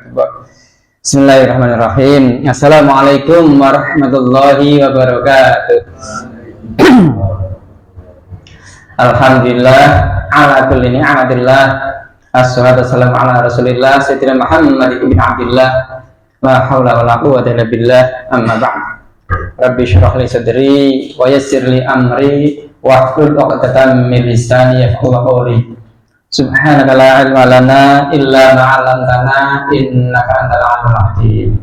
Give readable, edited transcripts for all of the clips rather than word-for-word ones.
Bismillahirrahmanirrahim. Assalamualaikum warahmatullahi wabarakatuh. Alhamdulillah ala kulli ni'matillah. Assalatu wassalamu ala Rasulillah Sayyidina Muhammad ibn Abdillah. La haula wala quwwata illa billah. Amma ba'd. Rabbi shrah li sadri wa yassir li amri wahlul 'uqdatam min lisani yafqahu qawli. Subhanaka la ilma lana illa ma 'allamtana innaka antal 'alimul hakim.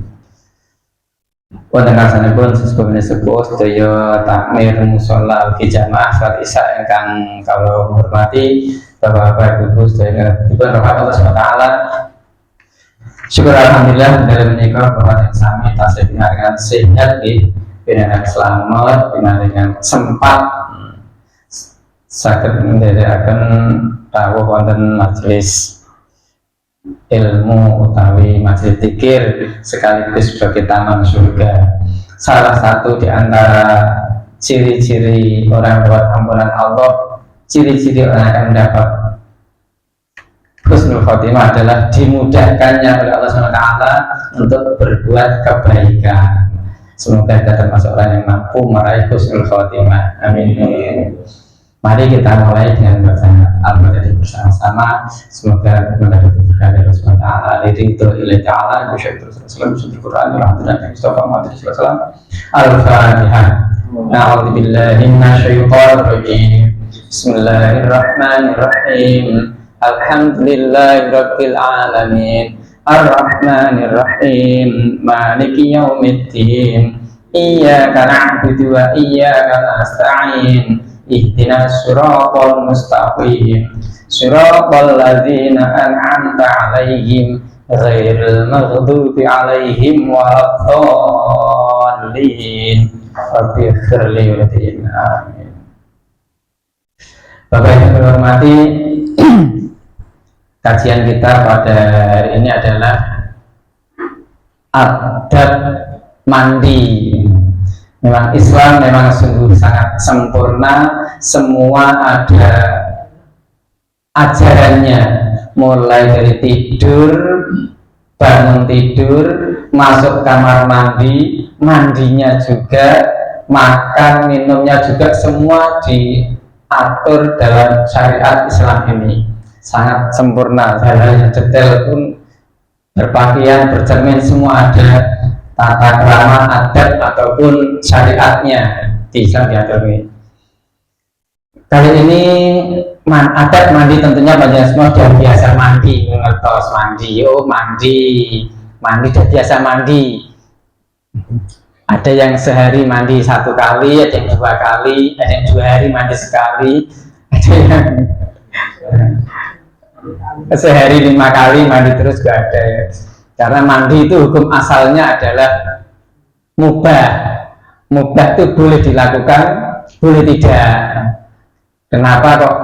Wonten karsanipun sepuh sedaya takmir mushola ugi jamaah salat Isya ingkang kula hormati, Bapak-bapak Ibu sedaya dipun rahmat Allah Subhanahu wa taala. Syukur alhamdulillah dalam menika bahwa yang sami tasih dengan sehat dengan selamat dengan sempat saged nindakaken rawuh wonten majelis ilmu utawi majelis dzikir sekaligus sebagai taman surga. Salah satu di antara ciri-ciri orang dapat ampunan Allah, ciri-ciri orang akan mendapat husnul khotimah adalah dimudahkannya oleh Allah SWT untuk berbuat kebaikan. Semoga kita termasuk orang yang mampu meraih husnul khotimah. Amin. Mari kita mulai dengan baca Al-Fatihah bersama-sama. Semoga mendapat berkah dari Allah SWT. Ridho ilahi ta'ala bisyaitu Rasulullah Rasul Quran Alhamdulillah Mustafa Muhammad SAW. Al-Fatihah. A'udzu billahi minasyaitonir rajim. Bismillahirrahmanirrahim. Alhamdulillahirabbil alamin. Ar-Rahmanir Rahim. Maliki yaumiddin. Iyyaka na'budu wa iyyaka nasta'in. Ihdinas siratal mustaqim siratal ladzina an'amta 'alaihim ghairil maghdubi 'alaihim waladdallin. Rabbighfirli wa amin. Bapak yang hormati, kajian kita pada hari ini adalah adab mandi. Memang Islam memang sungguh sangat sempurna, semua ada ajarannya, mulai dari tidur, bangun tidur, masuk kamar mandi, mandinya juga, makan, minumnya juga, semua diatur dalam syariat Islam ini. Sangat sempurna, hal-hal yang detail pun berpakaian, bercermin, semua ada tata krama, adat ataupun syariatnya bisa diatur. Kali ini adat mandi tentunya banyak semua sudah biasa mandi, ngertos mandi, mandi sudah biasa mandi. Ada yang sehari mandi 1 kali, ada yang 2 kali, ada yang 2 hari mandi sekali, ada yang sehari 5 kali mandi terus juga ada ya. Karena mandi itu hukum asalnya adalah mubah. Mubah itu boleh dilakukan, boleh tidak. Kenapa kok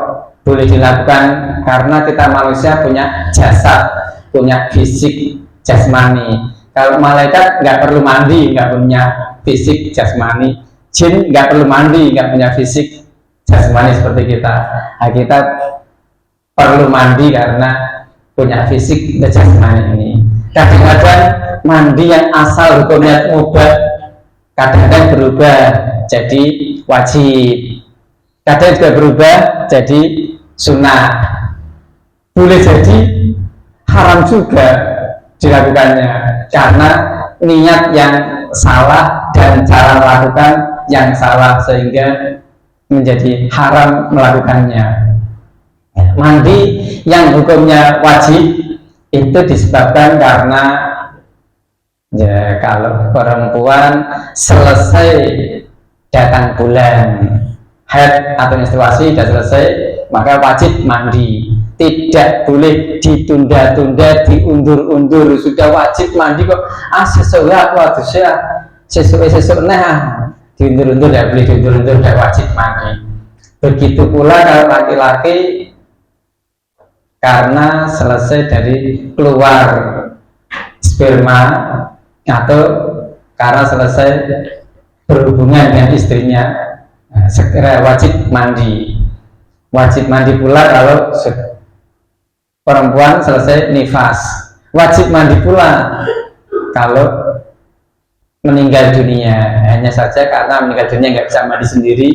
boleh dilakukan? Karena kita manusia punya jasad, punya fisik jasmani. Kalau malaikat nggak perlu mandi, nggak punya fisik jasmani. Jin nggak perlu mandi, nggak punya fisik jasmani seperti kita. Nah, kita perlu mandi karena punya fisik jasmani ini. Kadang-kadang mandi yang asal hukumnya mubah, kadang-kadang berubah jadi wajib, kadang juga berubah jadi sunnah, boleh jadi haram juga dilakukannya karena niat yang salah dan cara melakukan yang salah sehingga menjadi haram melakukannya. Mandi yang hukumnya wajib itu disebabkan karena ya kalau perempuan selesai datang bulan haid atau menstruasi sudah selesai maka wajib mandi, tidak boleh ditunda-tunda, diundur-undur. Sudah wajib mandi kok sesuai aku sesuai diundur-undur, tidak boleh diundur-undur, sudah wajib mandi. Begitu pula kalau laki-laki karena selesai dari keluar sperma atau karena selesai berhubungan dengan istrinya, segera wajib mandi. Wajib mandi pula kalau perempuan selesai nifas wajib mandi pula kalau meninggal dunia. Hanya saja karena meninggal dunia nggak bisa mandi sendiri,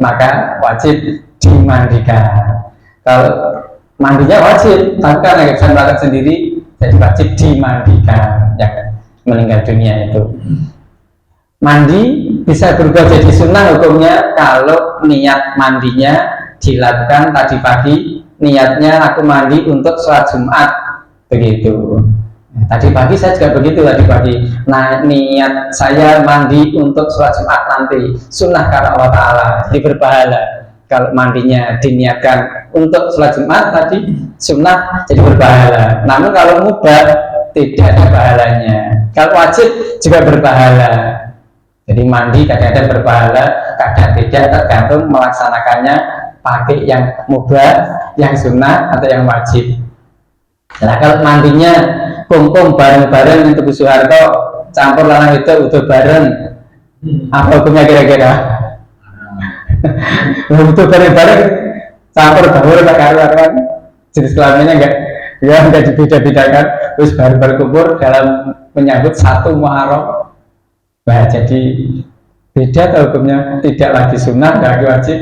maka wajib dimandikan. Kalau mandinya wajib, tapi karena nggak bisa melakukan sendiri, jadi wajib dimandikan yang meninggal dunia itu. Mandi bisa berubah jadi sunnah hukumnya kalau niat mandinya dilakukan tadi pagi, niatnya aku mandi untuk sholat Jumat, begitu. Tadi pagi saya juga begitu tadi pagi. Nah, niat saya mandi untuk sholat Jumat nanti, sunnah karena Allah Ta'ala, jadi berpahala. Kalau mandinya diniatkan untuk sholat Jumat tadi, sunnah jadi berpahala. Namun kalau mubah tidak ada pahalanya. Kalau wajib juga berpahala. Jadi mandi kadang-kadang berpahala, kadang tidak, tergantung melaksanakannya pakai yang mubah, yang sunnah atau yang wajib. Nah, kalau mandinya kumpul bareng-bareng untuk Soeharto, campur lanang itu udah bareng, apa hukumnya kira-kira? Udah bareng-bareng, campur baur tak karuan, jenis kelaminnya enggak dibeda-bedakan, terus bareng-bareng kumpul dalam menyambut satu Muharram. Nah, jadi beda hukumnya, tidak lagi sunnah, tidak lagi wajib,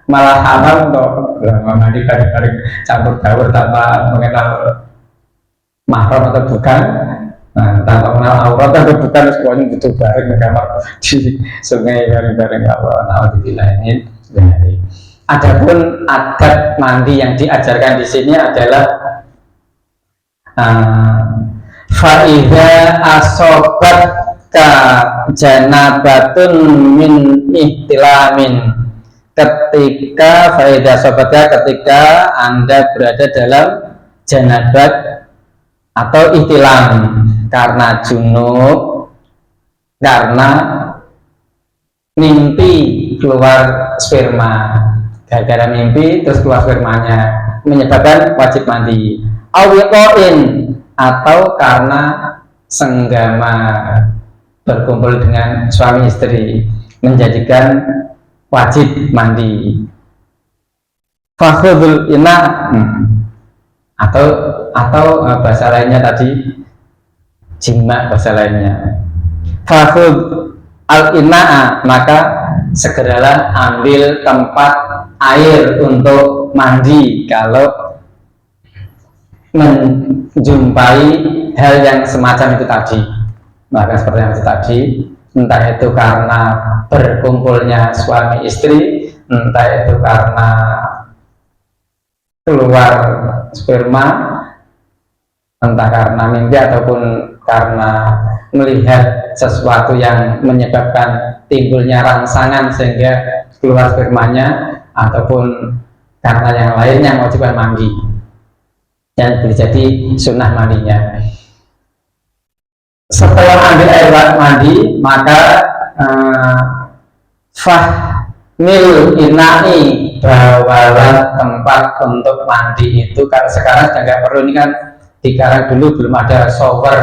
malah haram untuk mandi bareng-bareng campur baur tanpa mengenal mahram atau bukan, nah, tanpa mengenal aurat atau bukan, semuanya butuh bareng di kamar di sungai bareng-bareng. Allah na'udzubillah ini. Adapun adab mandi yang diajarkan di sini adalah faida asobat ka janabatun min ihtilamin, ketika faida sobatnya ketika Anda berada dalam janabat atau ihtilam karena junub, karena mimpi keluar sperma, gara-gara mimpi terus keluar spermanya menyebabkan wajib mandi, awiqoin, atau karena senggama berkumpul dengan suami istri menjadikan wajib mandi. Fakhudul ina, atau bahasa lainnya tadi jima, bahasa lainnya fakhud al ina'a, maka segeralah ambil tempat air untuk mandi kalau menjumpai hal yang semacam itu tadi. Maka seperti yang itu tadi, entah itu karena berkumpulnya suami istri, entah itu karena keluar sperma, entah karena mimpi ataupun karena melihat sesuatu yang menyebabkan timbulnya rangsangan sehingga keluar spermanya, ataupun karena yang lain yang mewajibkan mandi dan boleh jadi sunnah mandinya. Setelah ambil air mandi, maka fahmil inai, bawalah tempat untuk mandi itu. Karena sekarang sudah nggak perlu, ini kan sekarang dulu belum ada shower,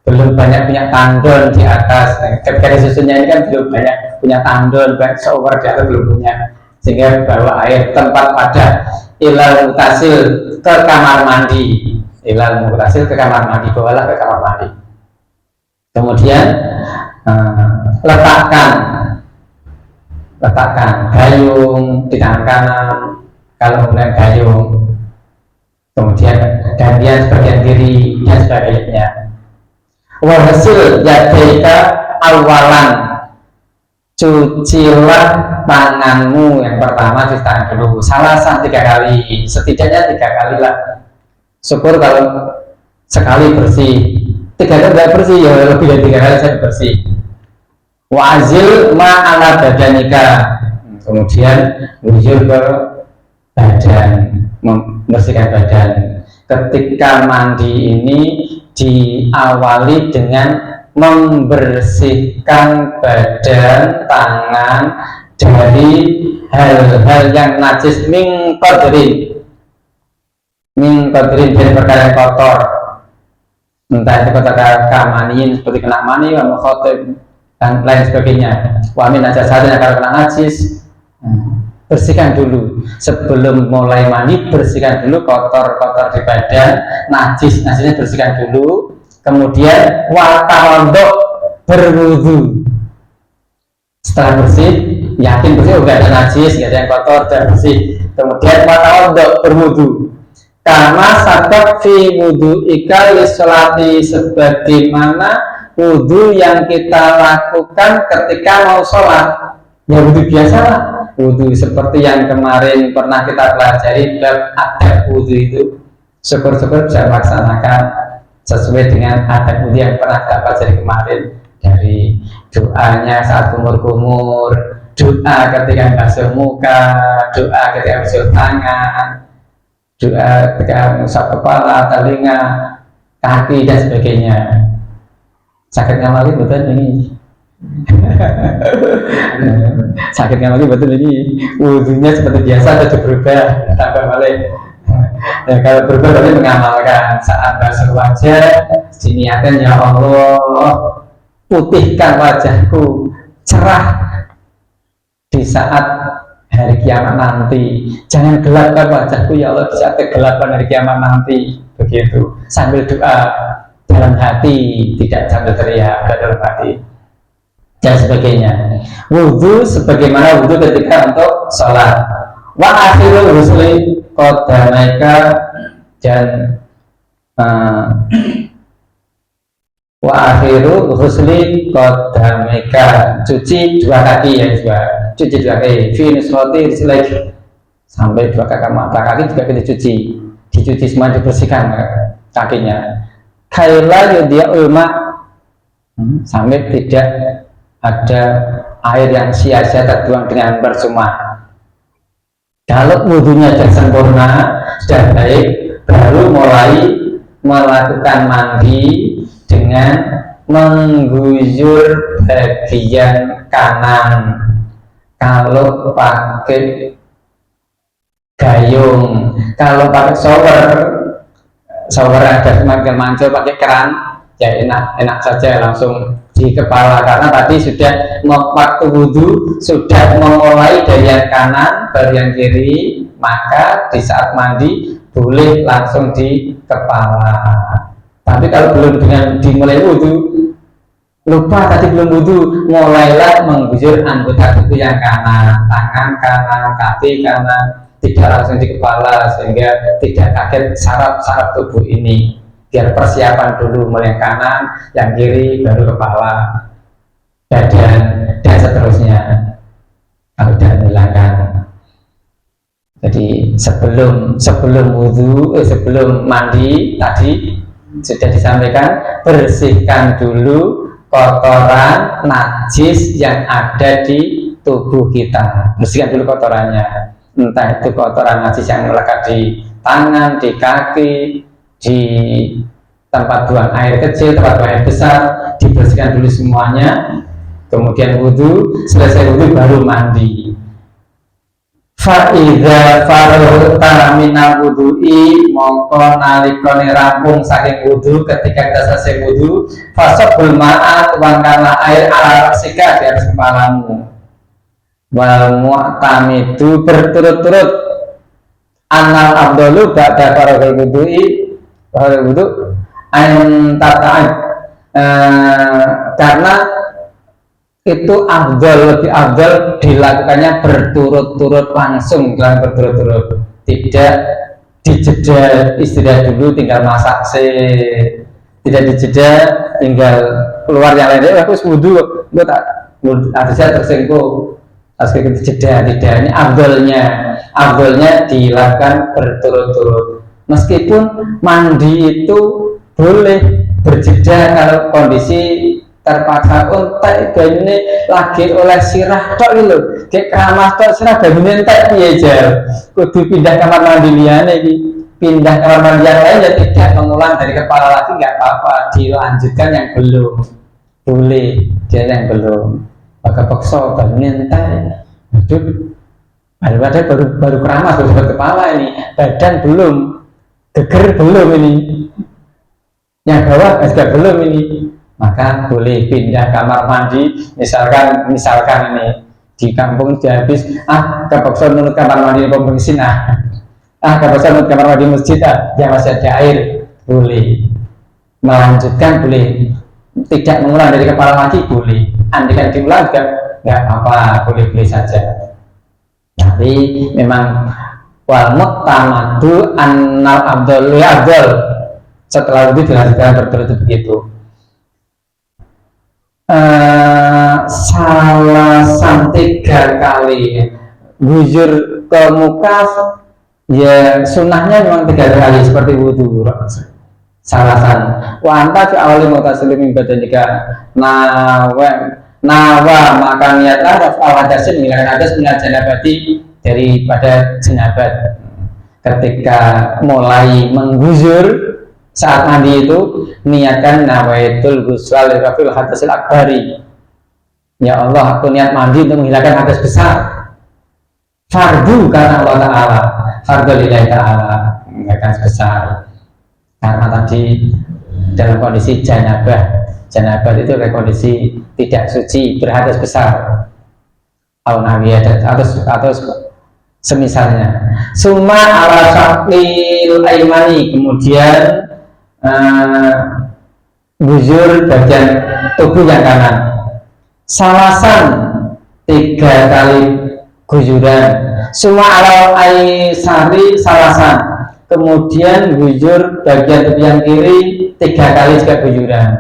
belum banyak punya tandon di atas. Ketika susunya ini kan belum banyak punya tandon, banyak shower di atas belum punya, sehingga bawa air tempat pada ilal mutasil ke kamar mandi, ilal mutasil ke kamar mandi, bawalah ke kamar mandi. Kemudian letakkan gayung di tangan kanan kalau menggunakan gayung, kemudian gantian sebagian kiri dan sebagainya. Wahasil yadaika awalan, cucilah tanganmu yang pertama di tangan dulu, salah 3 kali, setidaknya 3 kali lah. Syukur kalau sekali bersih, 3 kali tidak bersih ya lebih dari 3 kali saya bersih. Wa'azil ma'ala badanika, kemudian wujud ke badan, membersihkan badan. Ketika mandi ini diawali dengan membersihkan badan, tangan dari hal-hal yang najis, min qadrin dari perkara yang kotor, entah itu kotor kamaniin seperti kena mani, khotib dan lain sebagainya. Wa min najasatin, kalau kena najis, bersihkan dulu sebelum mulai mandi, bersihkan dulu kotor-kotor di badan, najisnya bersihkan dulu, kemudian watawadok, berwudu. Setelah bersih, yakin bersih, enggak ada najis, enggak ada yang kotor, dan bersih, kemudian watawadok, berwudu. Karena sabab fi wudu ika lisolati, sebagaimana wudu yang kita lakukan ketika mau sholat. Ya wudu biasa lah, wudu seperti yang kemarin pernah kita pelajari bab adab wudu itu. Syukur-syukur bisa melaksanakan sesuai dengan adab wudu yang pernah kita pelajari kemarin, dari doanya saat kumur-kumur, doa ketika basuh muka, doa ketika basuh tangan, doa ketika mengusap kepala, telinga, kaki dan sebagainya. Sakit ngamali betul ini. Sakit ngamali betul ini. Wudhunya seperti biasa atau berubah tambah balik. Ya, kalau berubah berarti mengamalkan saat basuh wajah diniatkan, ya Allah putihkan wajahku cerah di saat hari kiamat nanti, jangan gelapkan wajahku ya Allah di saat kegelapan hari kiamat nanti. Begitu sambil doa dalam hati, tidak sambil teriak dalam hati dan sebagainya. Wudhu sebagaimana wudhu ketika untuk sholat. Wa akhirul husli qadamaika, dan wa akhiru husli qadamaika, cuci dua kaki, ya juga cuci dua kaki, fi nusrati rizlaki, sampai dua kaki juga kita dicuci semua, dibersihkan kakinya. Kaila yudia ulma, sampai tidak ada air yang sia-sia terbuang dengan percuma. Kalau wudhunya sudah sempurna, sudah baik, baru mulai melakukan mandi dengan mengguyur bagian kanan. Kalau pakai gayung, kalau pakai shower ada manggil pakai keran, ya enak saja langsung di kepala, karena tadi sudah waktu wudhu sudah memulai dari yang kanan baru yang kiri, maka di saat mandi boleh langsung di kepala. Tapi kalau belum dengan dimulai wudhu, lupa tadi belum wudhu, mulailah mengguyur anggota tubuh yang kanan, tangan kanan, kaki kanan, tidak langsung di kepala, sehingga tidak kaget saraf-saraf tubuh ini. Biar persiapan dulu, mulai yang kanan, yang kiri, baru kepala, badan, dan seterusnya. Kalau sudah menghilangkan. Jadi sebelum wudhu, sebelum mandi tadi sudah disampaikan, bersihkan dulu kotoran najis yang ada di tubuh kita. Bersihkan dulu kotorannya, entah itu kotoran najis yang melekat di tangan, di kaki, di tempat buang air kecil, tempat buang air besar, dibersihkan dulu semuanya. Kemudian wudhu, selesai wudhu baru mandi. Fa'idha farghta minal wudhu'i, mongko nalikane rampung saking wudhu, ketika kita selesai wudhu, fasabul ma'a, tuangkanlah air ala rasika, di atas kepalamu. Wal mu'tamidu, berturut-turut, anal abdolu ba'da farghul wudhu'i, wudhu antata'an, karena itu lebih afdal dilakukannya berturut-turut, langsung dalam berturut-turut, tidak dijeda istirahat dulu tinggal masak tidak dijeda tinggal keluar yang lainnya, aku wudhu lu tak harusnya tersinggung, harus dijeda, tidak. Ini afdalnya dilakukan berturut-turut. Meskipun mandi itu boleh berjeda kalau kondisi terpaksa, untek banyune lagi oleh sirah tok lho, kayak keramas tok sirah banyune entek piye jar, kudu pindah kamar mandi liyane iki, pindah kamar mandi yang lain, ya tidak mengulang dari kepala lagi, nggak apa-apa, dilanjutkan yang belum boleh, dia yang belum maka paksa banyune entek, aduh baru keramas, baru kepala ini, badan belum, geger belum ini, yang bawah juga belum ini, maka boleh pindah kamar mandi. Misalkan ini di kampung sudah habis, kepaksa menurut kamar mandi pom bensin, kepaksa menurut kamar mandi masjid, yang masih ada air boleh, melanjutkan boleh, tidak mengulang dari kepala lagi boleh, andikan diulang juga nggak apa, boleh-boleh saja. Tapi memang wal mutamadu annal abdul abdul, setelah itu dilanjutkan berturut begitu. Salasan 3 kali gujur ke muka, ya sunnahnya memang 3 kali seperti wudhu. Salasan wa anta fi awali mutaslim ibadah jika nawa maka niatlah al hadasin menghilangkan hadas minat janabati daripada jenabat. Ketika mulai menggusur saat mandi itu niatkan nawaitul ghusl li rafil hadasil akbari, ya Allah aku niat mandi untuk menghilangkan hadas besar, fardu karena Allah Ta'ala, fardu lillahi ta'ala, menghilangkan besar. Karena tadi dalam kondisi janabah itu kondisi tidak suci, berhadas besar, atau semisalnya. Summa ala syaqil aimani, kemudian gujur bagian tubuh yang kanan, salasan 3 kali gujuran. Summa ala aisari salasan, kemudian gujur bagian tubuh yang kiri 3 kali juga gujuran.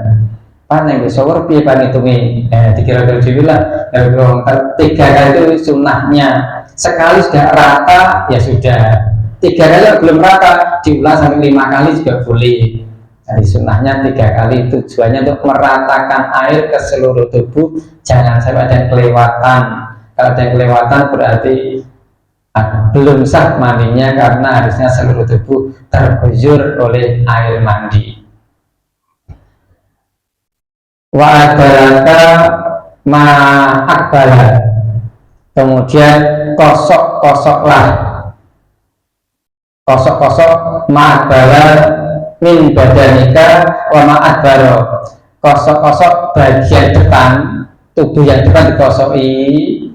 Nek sawur piye panhitunge? Dikira-kira dhewe lah. 3 kali itu sunnahnya. Sekali sudah rata ya sudah. 3 kali belum rata diulang sampai 5 kali juga boleh. Jadi sunnahnya 3 kali, tujuannya untuk meratakan air ke seluruh tubuh, jangan sampai ada yang kelewatan. Kalau ada yang kelewatan berarti belum sah mandinya, karena harusnya seluruh tubuh terguyur oleh air mandi. Wa adalaka ma akbala, kemudian kosok-kosoklah, kosok-kosok ma akbala min badanika wa ma adbaro, kosok-kosok bagian depan tubuh yang depan dikosoki,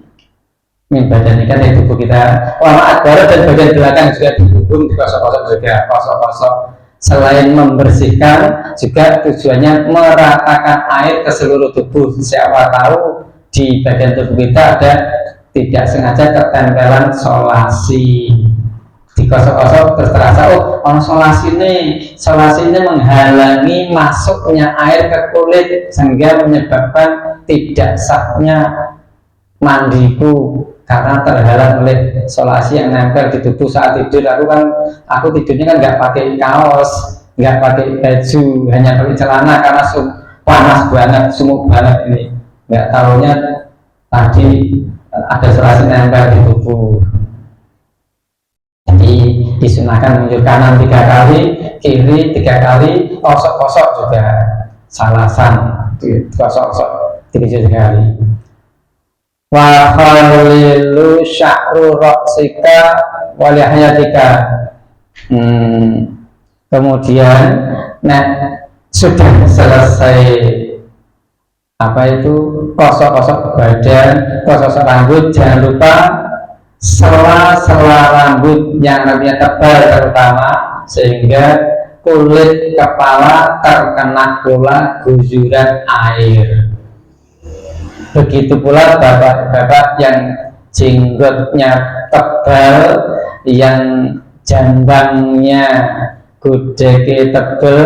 min badanika dari tubuh kita, wa ma adbaro, dan bagian belakang juga dihubung dikosok-kosok juga, kosok-kosok. Selain membersihkan juga tujuannya meratakan air ke seluruh tubuh. Siapa tahu di bagian tubuh kita ada tidak sengaja ketempelan solasi, dikosok-kosok terus terasa solasi ini menghalangi masuknya air ke kulit sehingga menyebabkan tidak sahnya mandiku karena terhalang oleh solasi yang nempel di tubuh saat tidur. Aku tidurnya kan nggak pakai kaos, nggak pakai baju, hanya pakai celana karena panas banget, sumuk banget ini. Nggak tahunya tadi ada solasi nempel di tubuh. Jadi disunahkan menunjuk kanan 3 kali, kiri 3 kali, kosok-kosok juga salasan, kosok-kosok 3 kali. Wa khalilu sya'ru ra'sika wa lihayatika. Kemudian sudah selesai kosok-kosok badan, kosok-kosok rambut, jangan lupa sela-sela rambut yang rambutnya tebal terutama, sehingga kulit kepala terkena pula gujuran air. Begitu pula bapak-bapak yang jenggotnya tebal, yang jambangnya gudege tebal,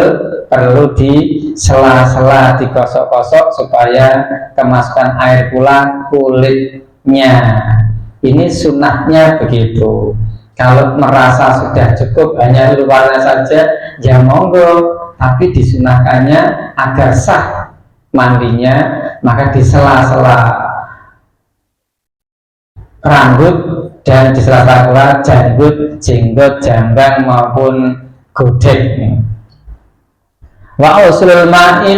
perlu di sela-sela dikosok-kosok supaya kemasukan air pula kulitnya. Ini sunnahnya begitu. Kalau merasa sudah cukup hanya luarnya saja, ya monggo, tapi disunahkannya agar sah mandinya, maka di sela-sela rambut dan di sela-sela janggut, jenggot, jambang maupun godek. Wa usulul ma'i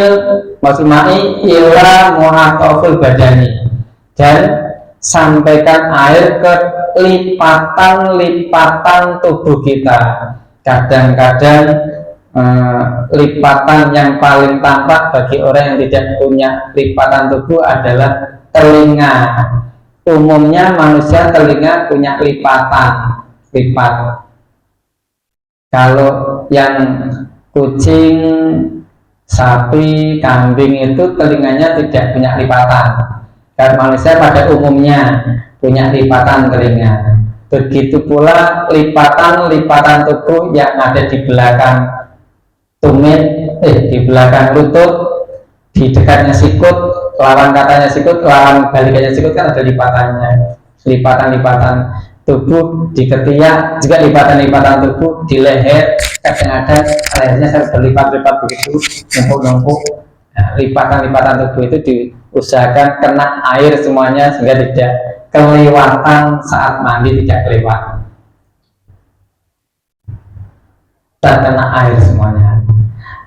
ila muhatoful badani, dan sampaikan air ke lipatan-lipatan tubuh kita. Kadang-kadang lipatan yang paling tampak bagi orang yang tidak punya lipatan tubuh adalah telinga. umumnya manusia telinga punya lipatan lipat. Kalau yang kucing, sapi, kambing itu telinganya tidak punya lipatan. Dan manusia pada umumnya punya lipatan telinga. Begitu pula lipatan tubuh yang ada di belakang tumit, di belakang lutut, di dekatnya sikut, lawan katanya sikut, lawan balikannya sikut kan ada lipatannya. Lipatan tubuh di ketiak, juga lipatan tubuh di leher, kadang-kadang lehernya saya berlipat-lipat begitu, numpuk-numpuk. Nah, lipatan tubuh itu diusahakan kena air semuanya sehingga tidak kelewatan saat mandi, tidak kelewat terkena air semuanya.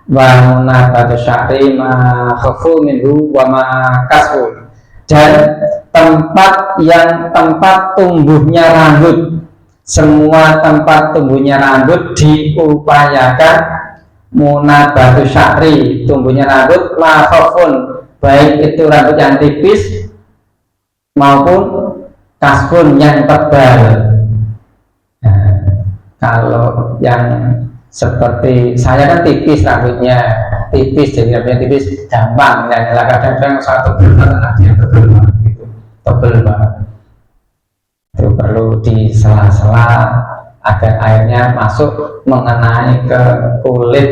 Wa munabatu sya'ri ma khafu minhu wa ma kasfu, dan tempat tumbuhnya rambut, semua tempat tumbuhnya rambut diupayakan munabatu sya'ri, tumbuhnya rambut, ma khafun, baik itu rambut yang tipis maupun kasfun yang tebal. Nah, kalau yang seperti saya kan tipis rambutnya, jadi rambutnya tipis gampang ya, kadang-kadang satu tebal gitu, tebal banget. Itu perlu di sela-sela agar airnya masuk mengenai ke kulit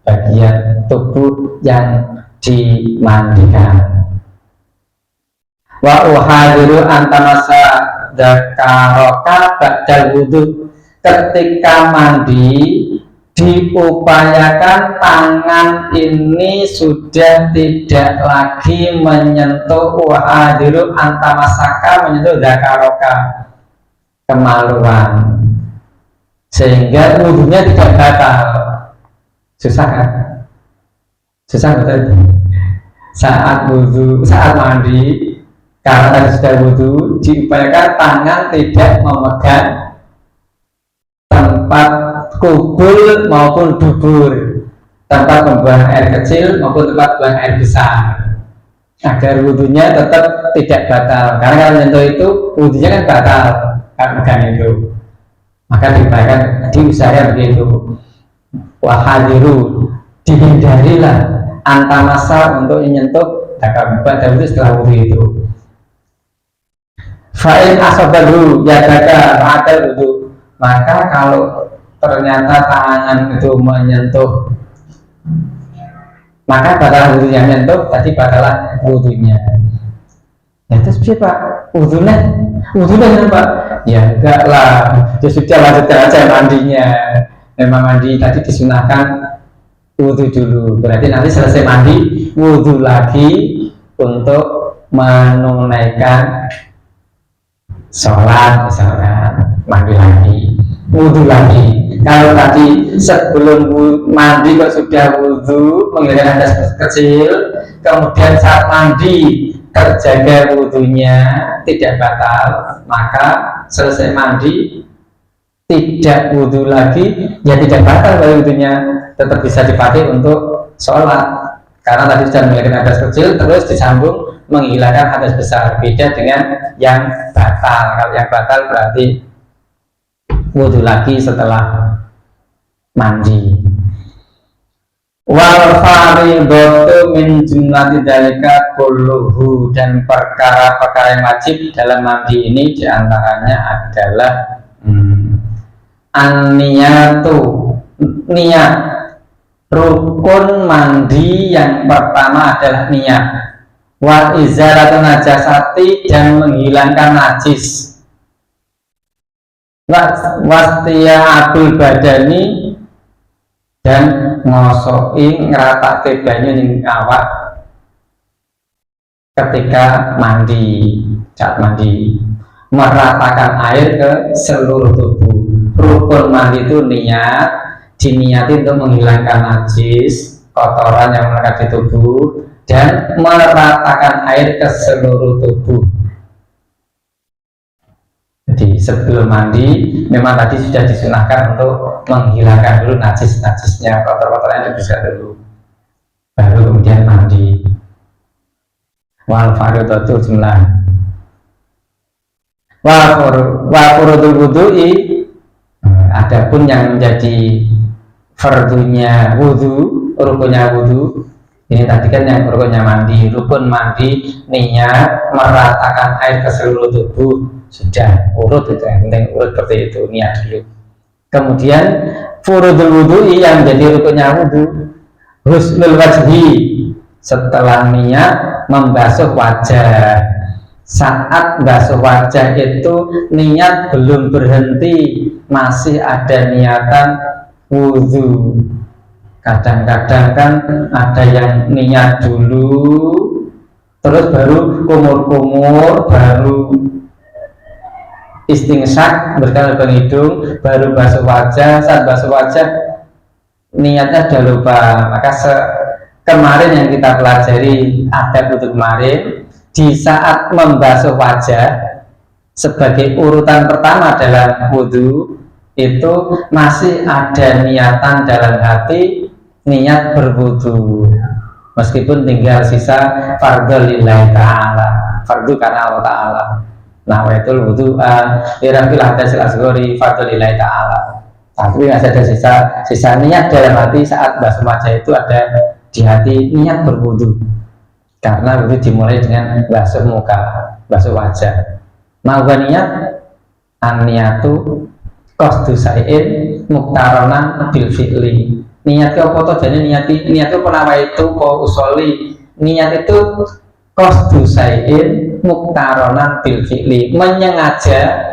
bagian tubuh yang dimandikan. Wa uhadiru antamasa dakaroka ba'dal wudu, ketika mandi diupayakan tangan ini sudah tidak lagi menyentuh uhadiru antamasaka, menyentuh dakaroka, kemaluan, sehingga wudunya tidak batal. Susah kan? Susah betul. Saat mandi, karena sudah wudu, diupayakan tangan tidak memegang tempat kubul maupun dubur, tempat pembuangan air kecil maupun tempat buang air besar, agar wudunya tetap tidak batal. Karena kalau menyentuh itu wudunya kan batal karena megang itu, maka diusahakan begitu. Wahadiru, dihindarilah antamasa untuk menyentuh dakar pada wudu setelah wudu itu. Fa'in asobaru yadaka ma'adal wudu, maka kalau ternyata tangan itu menyentuh, maka batal wudunya, menyentuh tadi batalah wudunya. Ya terus Pak, wudunya Pak? Ya enggak lah, ya sudah lanjutkan aja mandinya. Memang mandi tadi disunahkan wudu dulu, berarti nanti selesai mandi wudu lagi untuk menunaikan sholat, misalkan mandi lagi, wudu lagi. Kalau tadi sebelum mandi kok sudah wudu, menghilangkan hadas kecil, kemudian saat mandi terjaga wudunya tidak batal, maka selesai mandi tidak wudu lagi, ya tidak batal kalau wudunya, tetap bisa dipakai untuk sholat, karena tadi sudah menghilangkan hadas kecil terus disambung menghilangkan hadas besar. Beda dengan yang batal. Kalau yang batal berarti wudu lagi setelah mandi. Wal fardhu min jumlati dzalika kulluhu, dan perkara-perkara yang wajib dalam mandi ini diantaranya adalah an-niyatu, niat. Rukun mandi yang pertama adalah niat. Wa izalatu najasati, dan menghilangkan najis. Wastiya'atul badani, dan ngosoki ngeratake banyu ning awak ketika mandi. Saat mandi meratakan air ke seluruh tubuh. Rukun mandi itu niat, diniati untuk menghilangkan najis, kotoran yang melekat di tubuh, dan meratakan air ke seluruh tubuh. Jadi sebelum mandi memang tadi sudah disunahkan untuk menghilangkan dulu najisnya, kotor-kotoran itu bisa dulu, baru kemudian mandi. Wal fardhu jumlah Wa furudul wudu'i, adapun yang menjadi fardunya wudu, rukunnya wudu, ini tadi kan yang rukunnya mandi, rukun mandi niat meratakan air ke seluruh tubuh, sudah urut itu yang penting, urut seperti itu, niat dulu. Kemudian furudul wudu'i yang menjadi rukunnya wudu, husnul wajhi, setelah niat membasuh wajah. Saat basuh wajah itu niat belum berhenti, masih ada niatan wudhu. Kadang-kadang kan ada yang niat dulu, terus baru kumur-kumur, baru istingsyak, berkali ke hidung, baru basuh wajah. Saat basuh wajah niatnya sudah lupa. Maka kemarin yang kita pelajari adab wudhu kemarin, di saat membasuh wajah sebagai urutan pertama dalam wudhu itu masih ada niatan dalam hati, niat berwudhu, meskipun tinggal sisa fardhu lillahi ta'ala, fardu karena Allah ta'ala. Nawaitul wudu'a lirafil hadasil asghari fardhu lillahi ta'ala. Tapi masih ada sisa niat dalam hati saat basuh wajah itu ada di hati niat berwudhu. Karena wudhu dimulai dengan basuh muka, basuh wajah. Niat an-niyatu qasdu sai'in muktaronan bil fi'li. Niat apa to jane niat itu penawa itu ko usoli. Niat itu qasdu sai'in muktaronan bil fi'li. Menyengaja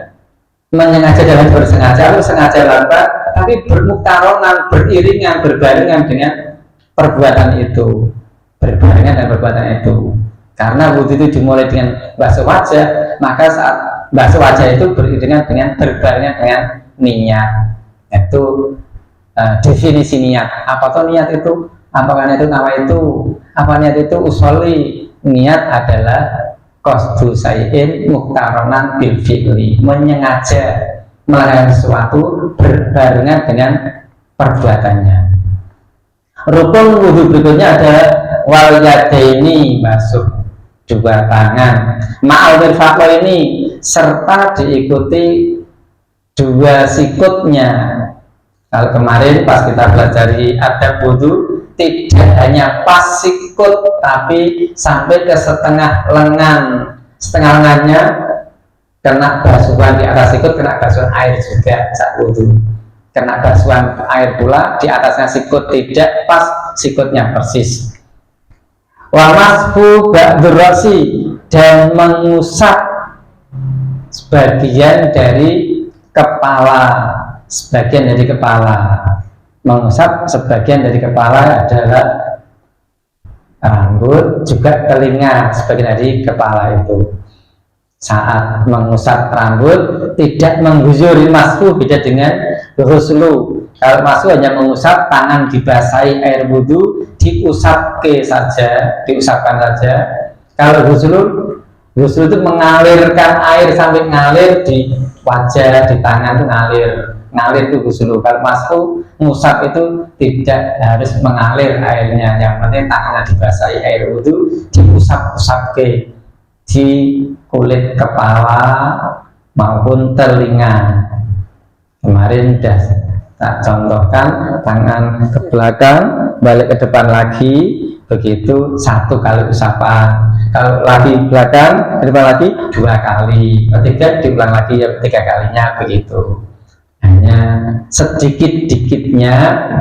dalam bersengaja, sengaja lantas, tapi bermuktaronan, beriringan, berbarengan dengan perbuatan itu. Berbarengan dengan perbuatan itu. Karena wudhu itu dimulai dengan basuh wajah, maka saat basuh wajah itu beriringan dengan berbarengan dengan niat. Itu definisi niat. Apa tuh niat itu? Apakah niat itu nama itu? Apa niat itu usoli? Niat adalah qasdu sai'in muktaronan bil fi'li, menyengaja melakukan sesuatu berbarengan dengan perbuatannya. Rukun wudhu berikutnya adalah wal yadaini, basuh dua tangan, ma'al mirfaqo ini, serta diikuti dua sikutnya. Kalau kemarin pas kita pelajari adab wudhu, tidak hanya pas sikut, tapi sampai ke setengah lengan. Setengah lengannya kena basuhan, di atas sikut kena basuhan air juga saat wudhu. Kena basuhan air pula, di atasnya sikut tidak pas, sikutnya persis. Wa masfu ba'dur ra'si, dan mengusap sebagian dari kepala. Sebagian dari kepala, mengusap sebagian dari kepala adalah rambut, juga telinga, sebagian dari kepala itu. Saat mengusap rambut tidak menggusuri, masfu beda dengan ghuslu. Kalau masfu hanya mengusap, tangan dibasahi air wudhu, diusapkan saja. Kalau ghuslu itu mengalirkan air sampai ngalir di wajah, di tangan itu ngalir itu ghuslu. Kalau masfu ngusap itu tidak harus mengalir airnya, yang penting tangannya dibasahi air wudhu, diusap-usap di kulit kepala maupun telinga. Kemarin sudah tak contohkan, tangan ke belakang, balik ke depan lagi, begitu satu kali usapan. Kalau lagi belakang, ke depan lagi dua kali, ketiga diulang lagi ya ketiga kalinya, begitu. Hanya sedikit-dikitnya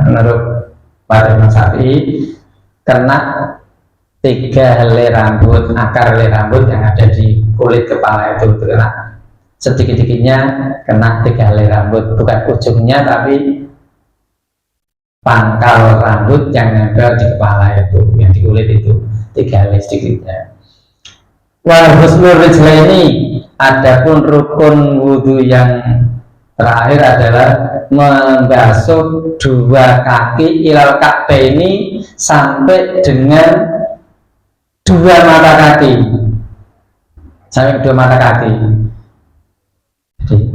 menurut Pak Imam Syafi'i kena 3 helai rambut, akar helai rambut yang ada di kulit kepala itu kena sedikit-dikitnya, kena 3 helai rambut, bukan ujungnya tapi pangkal rambut yang nempel di kepala itu, yang di kulit itu 3 helai sedikitnya. Wal husnul rijlaini, adapun rukun wudhu yang terakhir adalah membasuh 2 kaki ilal ka'baini, sampai dengan 2 mata kaki, sampai 2 mata kaki. Jadi,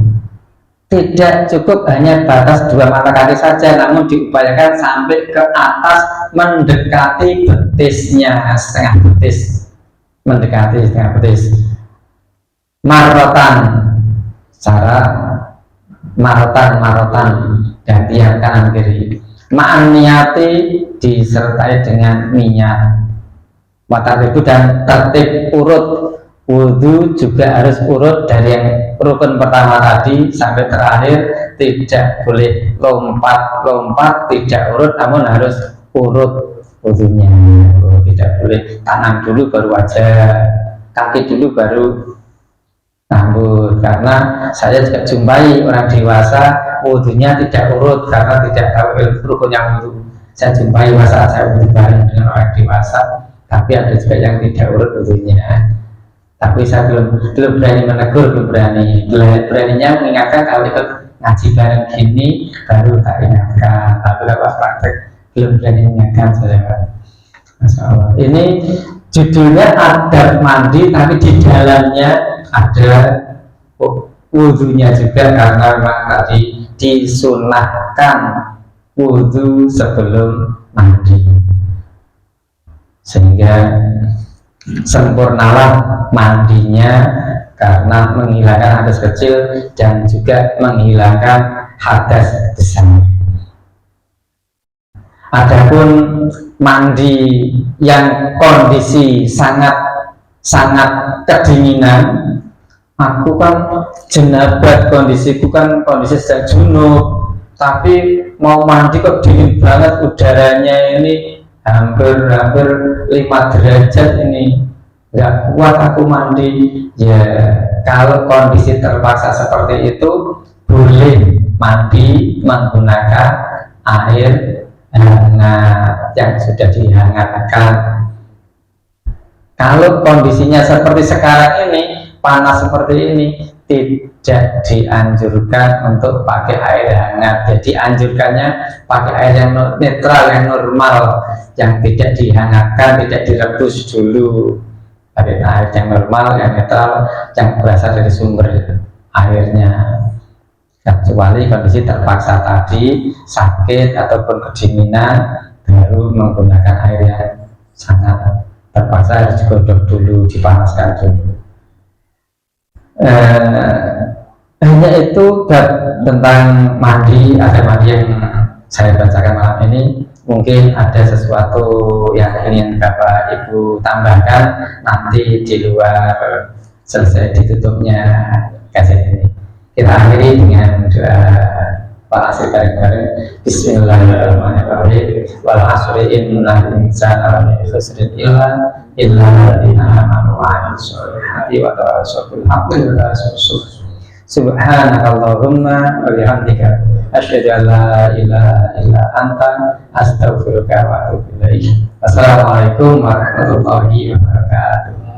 tidak cukup hanya batas 2 mata kaki saja, namun diupayakan sampai ke atas mendekati betisnya, setengah betis, mendekati setengah betis. Marrotan secara marotan dan tiang kanan kiri. Ma'an niyati disertai dengan niat. Watartibu dan tertib urut wudhu juga harus urut dari yang rukun pertama tadi sampai terakhir, tidak boleh lompat, tidak urut, namun harus urut wudhunya. Tidak boleh tangan dulu baru wajah, kaki dulu baru rambut, karena saya juga jumpai orang dewasa wudhunya tidak urut karena tidak tahu rukunnya wudhu. Saya jumpai saat saya wudhu bareng dengan orang dewasa, tapi ada juga yang tidak urut wudhunya. Tapi saya belum berani menegur, beraninya mengingatkan kalau ikut ngaji bareng gini baru tak ingatkan. Tapi kalau praktek belum berani mengingatkan saya. Masya Allah. Ini judulnya adab mandi, tapi di dalamnya ada wudhunya juga, karena memang tadi disunahkan wudhu sebelum mandi, sehingga sempurnalah mandinya karena menghilangkan hadas kecil dan juga menghilangkan hadas besar. Adapun mandi yang kondisi sangat kedinginan, aku kan jenabat, kondisiku kan kondisi sedang junub, tapi mau mandi kok dingin banget, udaranya ini hampir 5 derajat, ini nggak kuat aku mandi. Ya kalau kondisi terpaksa seperti itu boleh mandi menggunakan air hangat yang sudah dihangatkan. Kalau kondisinya seperti sekarang ini, panas seperti ini, tidak dianjurkan untuk pakai air hangat. Jadi anjurkannya pakai air yang netral, yang normal, yang tidak dihangatkan, tidak direbus dulu. Pakai air yang normal, yang netral, yang berasal dari sumber airnya. Kecuali kondisi terpaksa tadi, sakit ataupun kedinginan, baru menggunakan air yang sangat terpaksa harus digodok dulu, dipanaskan dulu. Hanya itu tentang mandi, ada mandi yang saya bacakan malam ini. Mungkin ada sesuatu yang ingin Bapak Ibu tambahkan, nanti di luar selesai ditutupnya kajian ini. Kita akhiri dengan doa para bareng-bareng. Bismillahirrahmanirrahim. Wal asri innal insana lafi khusrin illa alladziina aamanu wa 'amilus sholihati wa tawassaw bil haqqi wa tawassaw bis sabr. Subhanakallahumma wa bihamdika asyhadu an la ilaha illa anta astaghfiruka wa atubu ilaik. Wassalamualaikum warahmatullahi wabarakatuh.